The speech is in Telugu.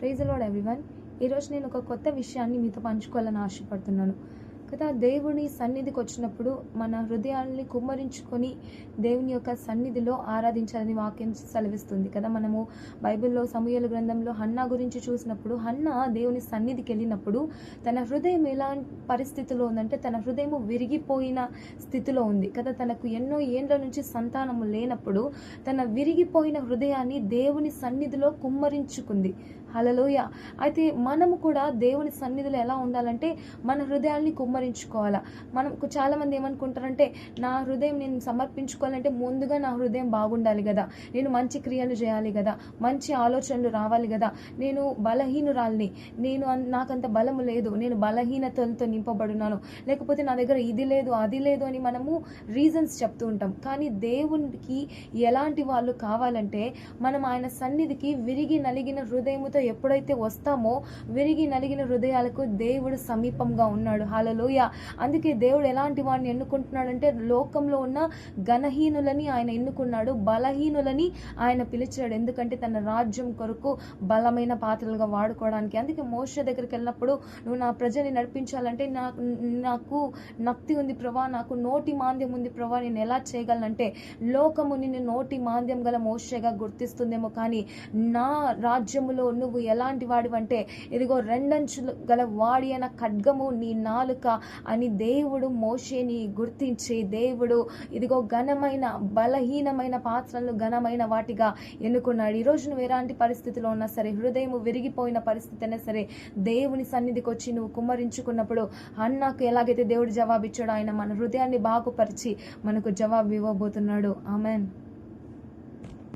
Praise the lord everyone. ఈరోజు నేను ఒక కొత్త విషయాన్ని మీతో పంచుకోవాలని ఆశపడుతున్నాను కదా. దేవుని సన్నిధికి వచ్చినప్పుడు మన హృదయాల్ని కుమ్మరించుకొని దేవుని యొక్క సన్నిధిలో ఆరాధించాలని వాక్యం సెలవిస్తుంది కదా. మనము బైబిల్లో సమూయేలు గ్రంథంలో హన్నా గురించి చూసినప్పుడు, హన్నా దేవుని సన్నిధికి వెళ్ళినప్పుడు తన హృదయం ఎలాంటి పరిస్థితిలో ఉందంటే, తన హృదయం విరిగిపోయిన స్థితిలో ఉంది కదా. తనకు ఎన్నో ఏండ్ల నుంచి సంతానము లేనప్పుడు తన విరిగిపోయిన హృదయాన్ని దేవుని సన్నిధిలో కుమ్మరించుకుంది. హల్లెలూయా. అయితే మనము కూడా దేవుని సన్నిధిలో ఎలా ఉండాలంటే మన హృదయాల్ని కుమ్మరించుకోవాలా. మనం చాలామంది ఏమనుకుంటారంటే, నా హృదయం నేను సమర్పించుకోవాలంటే ముందుగా నా హృదయం బాగుండాలి కదా, నేను మంచి క్రియలు చేయాలి కదా, మంచి ఆలోచనలు రావాలి కదా, నేను బలహీనురాల్ని, నాకంత బలము లేదు, నేను బలహీనతలతో నింపబడున్నాను, లేకపోతే నా దగ్గర ఇది లేదు అది లేదు అని మనము రీజన్స్ చెప్తూ ఉంటాం. కానీ దేవునికి ఎలాంటి వాళ్ళు కావాలంటే, మనం ఆయన సన్నిధికి విరిగి నలిగిన హృదయముతో ఎప్పుడైతే వస్తామో, విరిగి నలిగిన హృదయాలకు దేవుడు సమీపంగా ఉన్నాడు. హల్లెలూయా. అందుకే దేవుడు ఎలాంటి వాడిని ఎన్నుకుంటున్నాడంటే, లోకంలో ఉన్న ఘనహీనులని ఆయన ఎన్నుకున్నాడు, బలహీనులని ఆయన పిలిచాడు. ఎందుకంటే తన రాజ్యం కొరకు బలమైన పాత్రలుగా వాడుకోవడానికి. అందుకే మోషే దగ్గరికి వెళ్ళినప్పుడు, నువ్వు నా ప్రజల్ని నడిపించాలంటే నాకు నక్తి ఉంది ప్రభా, నాకు నోటి మాంద్యం ఉంది ప్రభా, నేను ఎలా చేయగలనంటే, లోకము నిన్ను నోటి మాంద్యం గల మోషేగా గుర్తిస్తుందేమో, కానీ నా రాజ్యములో నువ్వు ఎలాంటి వాడివంటే, ఇదిగో రెండంచులు గల వాడి అయిన ఖడ్గము నీ నాలుక అని దేవుడు మోషేని గుర్తించి, దేవుడు ఇదిగో ఘనమైన బలహీనమైన పాత్రలను ఘనమైన వాటిగా ఎన్నుకున్నాడు. ఈరోజు నువ్వు ఎలాంటి పరిస్థితిలో ఉన్నా సరే, హృదయం విరిగిపోయిన పరిస్థితి అయినా సరే, దేవుని సన్నిధికి వచ్చి నువ్వు కుమ్మరించుకున్నప్పుడు, అన్నాకు ఎలాగైతే దేవుడు జవాబిచ్చాడో, ఆయన మన హృదయాన్ని బాగుపరిచి మనకు జవాబు ఇవ్వబోతున్నాడు. ఆమెన్.